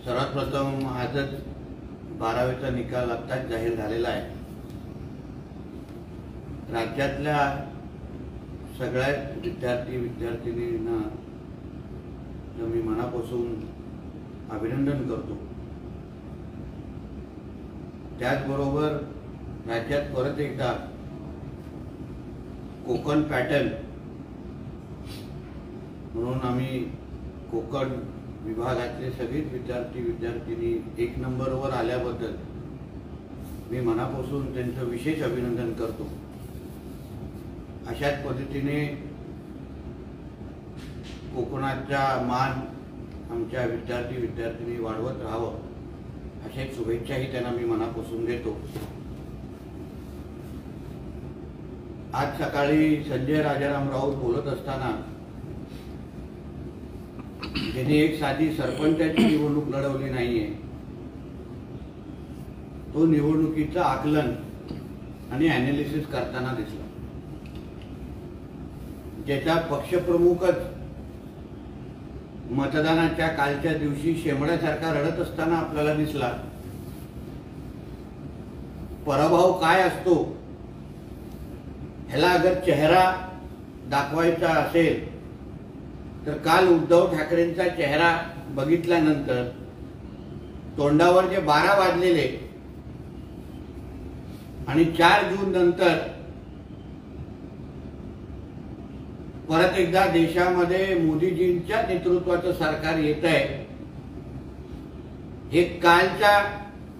सर्वात प्रथम आजच 12वीचा निकाल आत्ताच जाहीर झालेला आहे। राज्यातल्या सगळ्या विद्यार्थीनींना मी मनापासून अभिनंदन करतो। त्याचबरोबर राज्यात परत एकदा कोकण पॅटर्न म्हणून आम्ही कोकण विभागातले सगळेच विद्यार्थी एक नंबरवर आल्याबद्दल मी मनापासून त्यांचं विशेष अभिनंदन करतो। अशाच पद्धतीने कोकणाचा मान आमच्या विद्यार्थी वाढवत राहावं अशा शुभेच्छाही त्यांना मी मनापासून देतो। आज सकाळी संजय राजाराम राऊत बोलत असताना त्यांनी एक साधी सरपंचाची निवडणूक लढवली नाहीये, तो निवडणुकीचं आकलन आणि अॅनालिसिस करताना दिसला। ज्याचा पक्षप्रमुखच मतदानाच्या कालच्या दिवशी शेमड्यासारखा रडत असताना आपल्याला दिसला। पराभव काय असतो ह्याला अगर चेहरा दाखवायचा असेल तर काल उद्धव ठाकरेंचा चेहरा बघितल्यानंतर तोंडावर जे 12 वाजलेले आणि 4 जून नंतर परत एकदा देशामध्ये मोदीजींच्या नेतृत्वाचं सरकार येत आहे, हे कालच्या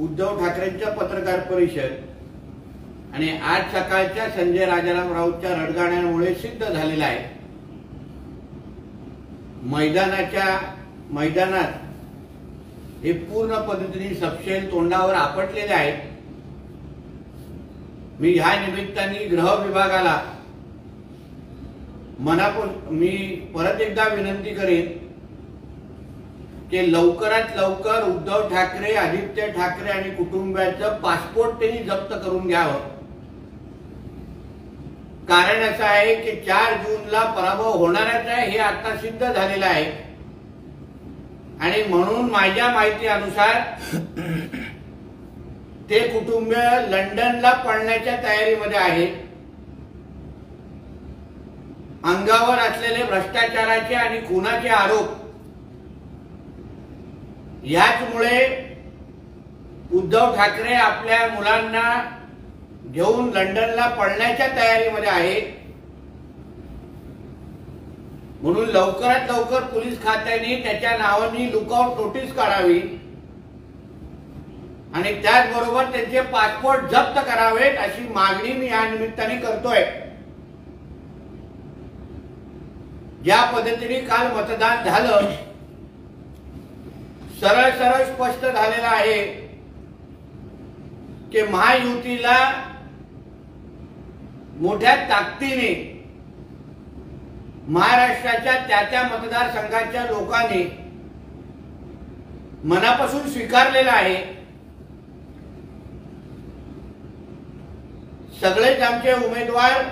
उद्धव ठाकरेंच्या पत्रकार परिषद आणि आज सकाळच्या संजय राजाराम राऊतच्या रडगाण्यामुळे सिद्ध झालेला आहे। मैदानात हे पूर्ण पद्धतीने सपशेल तोंडावर आपटलेले आहेत। मी ह्या निमित्ताने गृह विभागाला मी परत एकदा विनंती करेन की लवकरात लवकर उद्धव ठाकरे, आदित्य ठाकरे आणि कुटुंबाचं पासपोर्ट त्यांनी जप्त करून घ्यावं। कारण असं आहे की 4 जूनला पराभव होणारच आहे हे आता सिद्ध झालेलं आहे आणि म्हणून माझ्या माहिती अनुसार ते कुटुंब लंडनला पळण्याच्या तयारीमध्ये आहे। अंगावर असलेले भ्रष्टाचाराचे आणि खुनाचे आरोप याचमुळे उद्धव ठाकरे आपल्या मुलांना घेऊन लंडनला पळण्याच्या तयारीमध्ये आहे। म्हणून लवकरात लवकर पोलीस खात्याने त्याच्या नावाने लुकआउट नोटीस काढावी आणि त्याचबरोबर त्यांचे पासपोर्ट जप्त करावेत अशी मागणी मी या निमित्ताने करतोय। ज्या पद्धतीने काल मतदान झालं सरळ सरळ स्पष्ट झालेलं आहे की महायुतीला मोठ्या ताकदीने महाराष्ट्राच्या त्या मतदारसंघाच्या लोकांनी मनापासून स्वीकारलेला आहे। सगळेच आमचे उमेदवार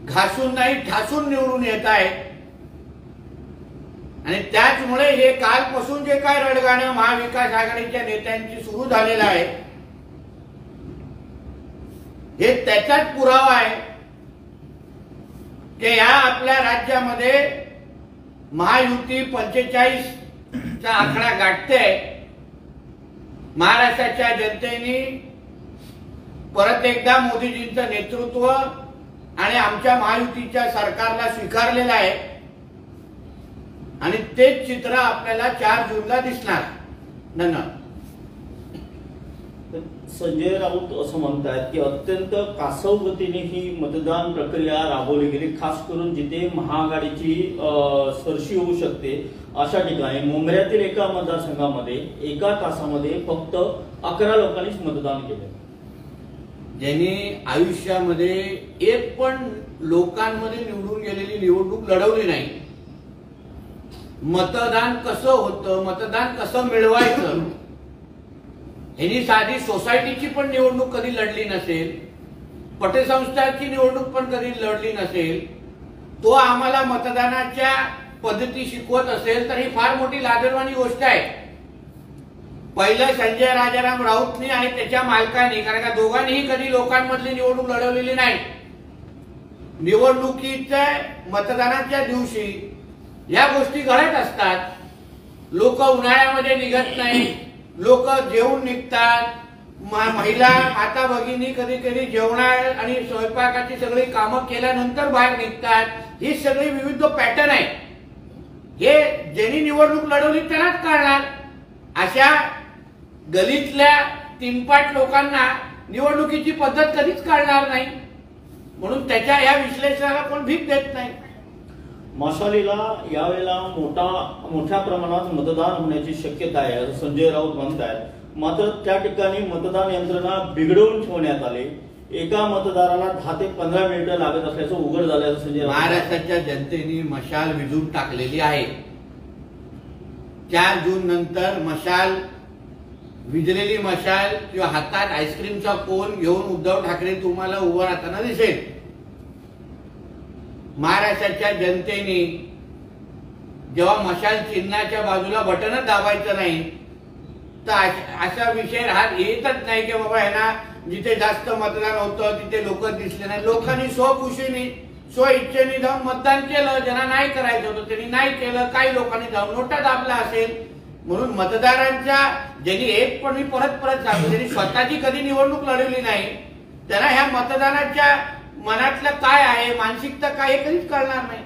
घासून नाही ठासून निवडून येत आहेत आणि त्याचमुळे हे कालपासून जे काय रडगाणं महाविकास आघाडीच्या नेत्यांची सुरू झालेलं आहे हे त्याचाच पुरावा आहे की या आपल्या राज्यामध्ये महायुती 45 चा आकडा गाठते। महाराष्ट्राच्या जनतेने परत एकदा मोदीजींचं नेतृत्व आणि आमच्या महायुतीच्या सरकारला स्वीकारलेलं आहे आणि तेच चित्र आपल्याला 4 जूनला दिसणार। धन्यवाद। संजय राऊत असं म्हणतात की अत्यंत कासव गतीने ही मतदान प्रक्रिया राबवली गेली, खास करून जिथे महाआघाडीची सरशी होऊ शकते अशा ठिकाणी मुंबईतील एका मतदारसंघामध्ये एका तासामध्ये फक्त 11 लोकांनीच मतदान केलं। ज्यांनी आयुष्यामध्ये एक पण लोकांमध्ये निवडून गेलेली निवडणूक लढवली नाही। मतदान कसं होतं, मतदान कसं पतसंस्थाची निवडणूक पण कधी लढली नसेल, तो आम्हाला मतदानाच्या पद्धती शिकवत असेल तर ही फार मोठी लाजिरवाणी गोष्ट आहे. पहिलं संजय राजाराम राऊतनी आणि त्याच्या मालकांनी, कारण का दोघांनीही कधी लोकांमधली निवडणूक लढवलेली नाही. निवडणुकीच्या मतदानाच्या दिवशी या गोष्टी घडत असतात. लोक उन्हाळ्यामध्ये निघत नाही, लोक जेवून निघतात. महिला माता भगिनी कधी कधी जेवणा आणि स्वयंपाकाची सगळी कामं केल्यानंतर बाहेर निघतात. ही सगळी विविध पॅटर्न आहे. हे ज्यांनी निवडणूक लढवली त्यालाच कळणार. अशा गलीतल्या तीनपाट लोकांना निवडणुकीची पद्धत कधीच कळणार नाही. म्हणून त्याच्या या विश्लेषणाला कोण भीक देत नाही. मशालीला यावेळेला मोठ्या प्रमाणात मतदान होण्याची शक्यता आहे असं संजय राऊत म्हणतात. मात्र त्या ठिकाणी मतदान यंत्रणा बिघडवून ठेवण्यात आले. एका मतदाराला 10 ते 15 मिनिटं लागत असल्याचं उघड झाल्याचं संजय राऊत. महाराष्ट्राच्या जनतेने मशाल विझून टाकलेली आहे. 4 जून नंतर मशाल, विझलेली मशाल किंवा हातात आईस्क्रीमचा कोन घेऊन उद्धव ठाकरे तुम्हाला उभं राहताना दिसेल. महाराष्ट्राच्या जनतेने जेव्हा मशाल चिन्हाच्या बाजूला बटनच दाबायचं नाही तर असा विषय राहत येतच नाही की बाबा ह्यांना जिथे जास्त मतदान होतं तिथे लोक दिसले नाही. लोकांनी स्वखुशीने स्व इच्छेने जाऊन मतदान केलं. ज्यांना नाही करायचं होतं त्यांनी नाही केलं. काही लोकांनी जाऊन नोटा दाबला असेल. म्हणून मतदारांच्या ज्यांनी एक पण मी परत सांगतो, ज्यांनी स्वतःची कधी निवडणूक लढवली नाही त्यांना ह्या मतदानाच्या मनातलं काय आहे, मानसिकता काय हे कधीच कळणार नाही.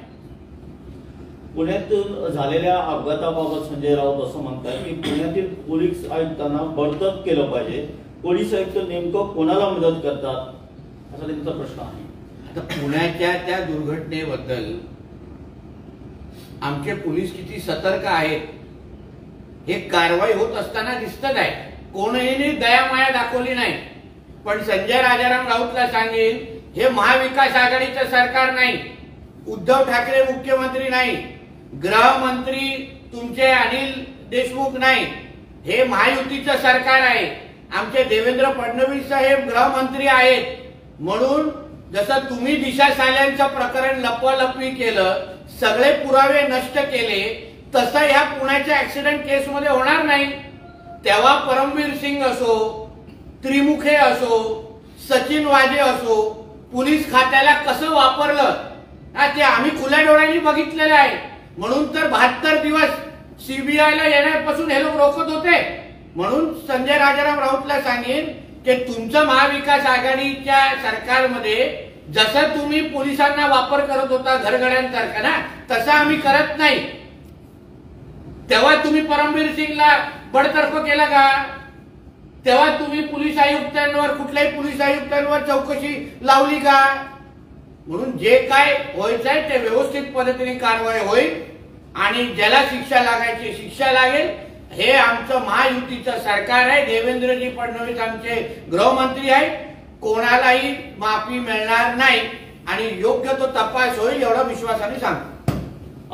पुण्यातील झालेल्या अपघाताबाबत संजय राऊत असं म्हणतात की पुण्यातील पोलीस आयुक्तांना बडतर्फ केलं पाहिजे. पोलीस आयुक्त नेमकं कोणाला मदत करतात असा त्यांचा प्रश्न आहे. आता पुण्याच्या त्या दुर्घटनेबद्दल आमचे पोलीस किती सतर्क आहेत हे कारवाई होत असताना दिसतच आहे. कोणीही दयामाया दाखवली नाही. पण संजय राजाराम राऊतला सांगेल, हे महाविकास आघाडीचं सरकार नाही, उद्धव ठाकरे मुख्यमंत्री नाही, गृहमंत्री तुमचे अनिल देशमुख नाही, हे महायुतीचं सरकार आहे. आमचे देवेंद्र फडणवीस साहेब गृहमंत्री आहेत. म्हणून जसं तुम्ही दिशा साल्यांचं प्रकरण लपवालपवी केलं, सगळे पुरावे नष्ट केले, तसं ह्या पुण्याच्या ऍक्सिडेंट केसमध्ये होणार नाही. तेव्हा परमवीर सिंग असो, त्रिमुखे असो, सचिन वाजे असो, पोलीस खात्याला कसं वापरलं ते आम्ही खुल्या डोळ्यांनी बघितलेलं आहे. म्हणून तर 72 दिवस सीबीआयला येण्यापासून हे लोक रोखत होते. म्हणून संजय राजाराम राऊतला सांगेन की तुमचं महाविकास आघाडीच्या सरकारमध्ये जसं तुम्ही पोलिसांना वापर करत होता घरगड्यांसारखा ना, तसं आम्ही करत नाही. तेव्हा तुम्ही परमवीर सिंगला बडतर्फ केलं का? तेव्हा तुम्ही पोलीस आयुक्तांवर, कुठल्याही पोलीस आयुक्तांवर चौकशी लावली का? म्हणून जे काय व्हायचं आहे ते व्यवस्थित पद्धतीने कारवाई होईल आणि ज्याला शिक्षा लागायची शिक्षा लागेल. हे आमचं महायुतीचं सरकार आहे. देवेंद्रजी फडणवीस आमचे गृहमंत्री आहेत. कोणालाही माफी मिळणार नाही आणि योग्य तो तपास होईल एवढा विश्वासाने सांगतो.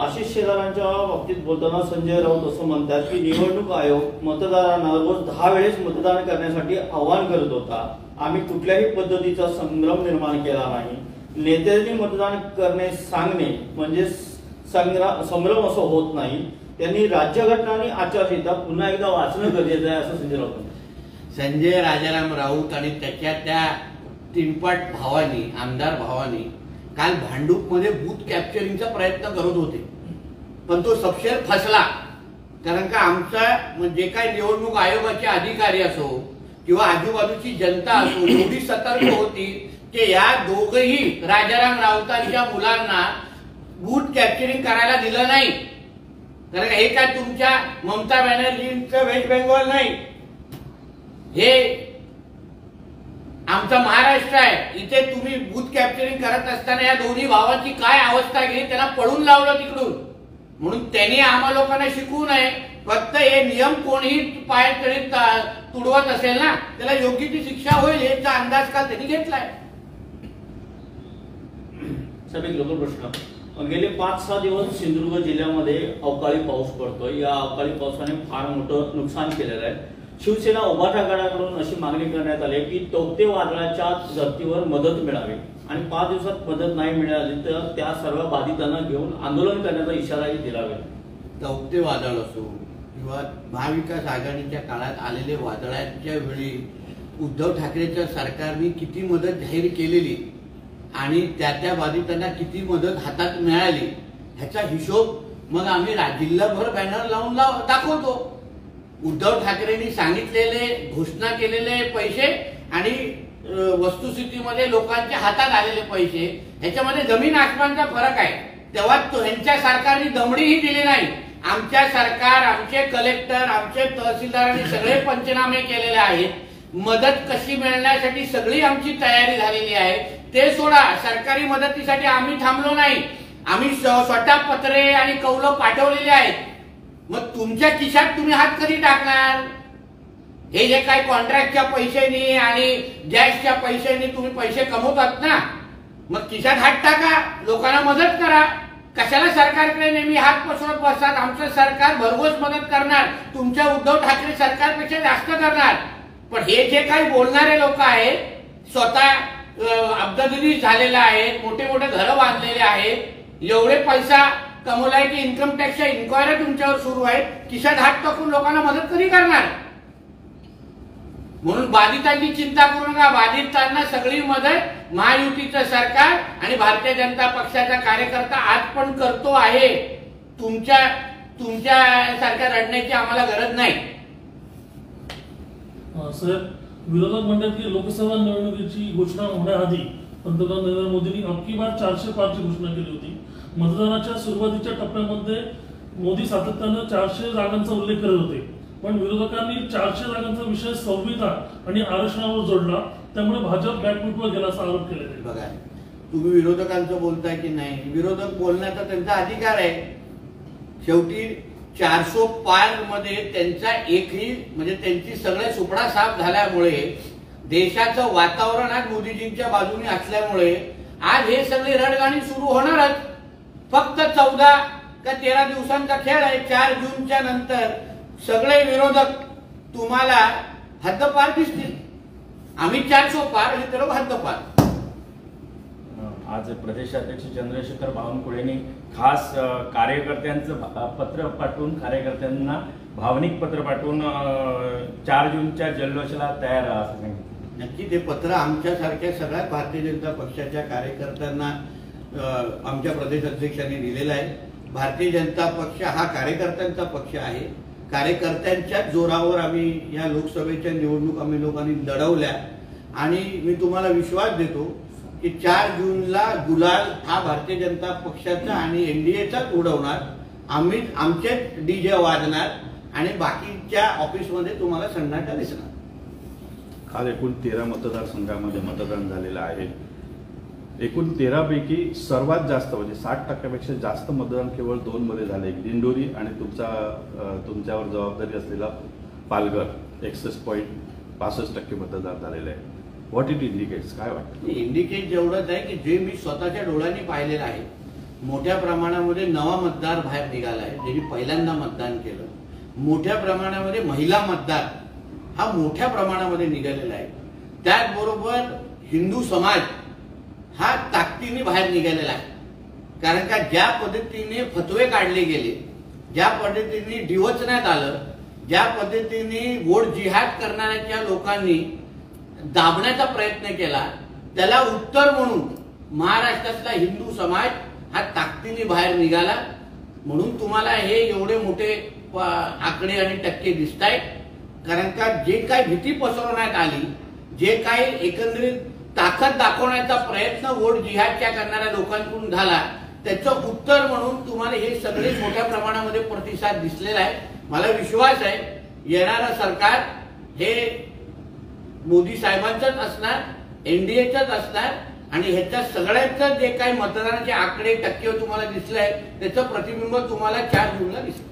आशिष शेलारांच्या बाबतीत बोलताना संजय राऊत असं म्हणतात की निवडणूक आयोग मतदारांना रोज 10 वेळेस मतदान करण्यासाठी आवाहन करत होता. आम्ही कुठल्याही पद्धतीचा संभ्रम निर्माण केला नाही. नेत्यांनी मतदान करणे सांगणे म्हणजे संभ्रम असं होत नाही. त्यांनी राज्यघटना आणि आचारसंहिता पुन्हा एकदा वाचणं गरजेचं आहे असं संजय राऊत म्हणतात. संजय राजाराम राऊत आणि त्याच्या त्या तीनपाट भावानी, आमदार भावानी काल भांडूपमध्ये बूथ कॅप्चरिंगचा प्रयत्न करत होते, पण तो सपशेल फसला. कारण का आमचा जे काही निवडणूक आयोगाचे अधिकारी असो किंवा आजूबाजूची जनता असो एवढी सतर्क होती की या दोघही राजाराम राऊतांच्या मुलांना बूथ कॅप्चरिंग करायला दिलं नाही. कारण हे काय तुमच्या ममता बॅनर्जींचं वेस्ट बेंगॉल नाही, हे आमचा महाराष्ट्र आहे. इथे तुम्ही बूथ कॅप्चरिंग करत असताना या दोन्ही भावाची काय अवस्था गेली, त्यांना पळून लावलं तिकडून. म्हणून त्यांनी आम्हा लोकांना शिकवू नये. फक्त हे नियम कोणीही पायतळीत तुडवत असेल ना त्याला योग्य ती शिक्षा होईल याचा अंदाज काल त्यांनी घेतलाय. सगळे लोक प्रश्न, गेले 5-6 दिवस सिंधुदुर्ग जिल्ह्यामध्ये अवकाळी पाऊस पडतोय. या अवकाळी पावसाने फार मोठं नुकसान केलेलं आहे. शिवसेना उभाटा गटाकडून अशी मागणी करण्यात आली आहे की तौक्ते वादळाच्या धर्तीवर मदत मिळावी आणि 5 दिवसात मदत नाही मिळाली तर त्या सर्व बाधितांना घेऊन आंदोलन करण्याचा इशाराही दिला गेला। तौक्ते वादळ असो किंवा महाविकास आघाडीच्या काळात आलेले वादळाच्या वेळी उद्धव ठाकरेच्या सरकारने किती मदत जाहीर केलेली आणि त्या बाधितांना किती मदत हातात मिळाली ह्याचा हिशोब मग आम्ही जिल्हाभर बॅनर लावून दाखवतो। उद्धव ठाकरेंनी सांगितलेले घोषणा केलेले पैसे आणि वस्तुस्थितीमध्ये लोकांच्या हातात आलेले पैसे ह्याच्यामध्ये जमीन आसमानचा फरक आहे। तेव्हा ह्यांच्या सरकारने दमडीही दिली नाही। आमच्या सरकार, आमचे कलेक्टर, आमचे तहसीलदारांनी सगळे पंचनामे केलेले आहेत। मदत कशी मिळण्यासाठी सगळी आमची तयारी झालेली आहे। ते सोडा, सरकारी मदतीसाठी आम्ही थांबलो नाही। आम्ही स्वतः पत्रे आणि कौलं पाठवलेले आहेत। मग तुमच्या खिशात तुम्ही हात कधी टाकणार? हे जे काही कॉन्ट्रॅक्टच्या पैशांनी आणि गॅसच्या पैशांनी तुम्ही पैसे कमवतात ना, मग खिशात हात टाका, लोकांना मदत करा। कशाला सरकारकडे नेहमी हात पसरत बसतात? आमचं सरकार भरघोस मदत करणार, तुमच्या उद्धव ठाकरे सरकारपेक्षा जास्त करणार। पण हे जे काही बोलणारे लोक आहेत, स्वतः अब्दागिरी झालेला आहे, मोठे मोठे घरं बांधलेले आहेत, एवढे पैसा कमवलाय की इन्कम टॅक्सच्या इन्क्वायरी तुमच्यावर सुरू आहेत, खिशात हात टाकून लोकांना मदत कधी करणार? म्हणून बाधितांची चिंता करू नका। बाधितांना सगळी मदत महायुतीचं सरकार आणि भारतीय जनता पक्षाचा कार्यकर्ता आज पण करतो आहे। तुमच्या सारख्या रडण्याची आम्हाला गरज नाही। साहेब, विरोधक म्हणतात की लोकसभा निवडणुकीची घोषणा होण्याआधी पंतप्रधान नरेंद्र मोदींनी अबकी बार 400 पारची घोषणा केली होती। मतदानाच्या सुरुवातीच्या टप्प्यामध्ये मोदी सातत्यानं 400 जागांचा उल्लेख करत होते, पण विरोधकांनी 400 जागांचा विषय संविधान आणि आरक्षणावर जोडला, त्यामुळे भाजप बॅकफुटवर गेला असा आरोप केला आहे। बघा, तुम्ही विरोधकांचं बोलताय की नाही? विरोधक बोलण्याचा त्यांचा अधिकार आहे। शेवटी 400 पार मध्ये त्यांचा एकही म्हणजे त्यांची सगळे सुपडा साफ झाल्यामुळे, देशाचं वातावरण आज मोदीजींच्या बाजूने असल्यामुळे आज हे सगळे रडगाणी सुरू होणारच। फक्त 14 का 13 दिवसांचा खेळ आहे। 4 जूनच्या नंतर सगळे विरोधक तुम्हाला हद्दपार दिसतील। आम्ही 400 पार, हे तर हद्दपार। आज प्रदेशाध्यक्ष चंद्रशेखर बावनकुळेंनी खास कार्यकर्त्यांचं पत्र पाठवून, कार्यकर्त्यांना भावनिक पत्र पाठवून 4 जूनच्या जल्लोषाला तयार असं सांगितलं। नक्की ते पत्र आमच्यासारख्या सगळ्या भारतीय जनता पक्षाच्या कार्यकर्त्यांना आमच्या प्रदेश अध्यक्षांनी दिलेला आहे। भारतीय जनता पक्ष हा कार्यकर्त्यांचा पक्ष आहे। कार्यकर्त्यांच्या जोरावर आम्ही या लोकसभेच्या निवडणूक आम्ही लोकांनी लढवल्या आणि मी तुम्हाला विश्वास देतो की 4 जूनला गुलाल हा भारतीय जनता पक्षाचा आणि एनडीएचाच उडवणार। आम्ही आमचे डीजे वाजणार आणि बाकीच्या ऑफिसमध्ये तुम्हाला सन्नाटा दिसणार। काल एकूण 13 मतदारसंघामध्ये मतदान झालेलं आहे। एकूण 13 पैकी सर्वात जास्त म्हणजे 60% जास्त मतदान केवळ 2 मध्ये झाले, दिंडोरी आणि तुमच्यावर जबाबदारी असलेला पालघर 61.65% मतदान झालेलं आहे। व्हॉट इट इंडिकेट्स, काय वाटतं? इंडिकेट जेवढंच आहे की जे मी स्वतःच्या डोळ्यांनी पाहिलेलं आहे, मोठ्या प्रमाणामध्ये नवा मतदार बाहेर निघाला आहे, ज्यांनी पहिल्यांदा मतदान केलं। मोठ्या प्रमाणामध्ये महिला मतदार हा मोठ्या प्रमाणामध्ये निघालेला आहे। त्याचबरोबर हिंदू समाज हा ताकदीने बाहेर निघालेला आहे। कारण का ज्या पद्धतीने फतवे काढले गेले, ज्या पद्धतीने डिवचण्यात आलं, ज्या पद्धतीने वोट जिहाद करणाऱ्या लोकांनी दाबण्याचा प्रयत्न केला, त्याला उत्तर म्हणून महाराष्ट्रातला हिंदू समाज हा ताकदीने बाहेर निघाला। म्हणून तुम्हाला हे एवढे मोठे आकडे आणि टक्के दिसत आहेत। कारण का जे काही भीती पसरवण्यात आली, जे काही एकंदरीत ताकद दाखवण्याचा प्रयत्न वोट जिहादच्या करणाऱ्या लोकांकडून झाला, त्याचं उत्तर म्हणून तुम्हाला हे सगळे मोठ्या प्रमाणामध्ये प्रतिसाद दिसलेला आहे। मला विश्वास आहे येणारं सरकार हे मोदी साहेबांचंच असणार, एनडीएचंच असणार आणि ह्याच्या सगळ्यांचं जे काही मतदानाचे आकडे टक्के तुम्हाला दिसले आहेत त्याचं प्रतिबिंब तुम्हाला 4 जूनला दिसेल।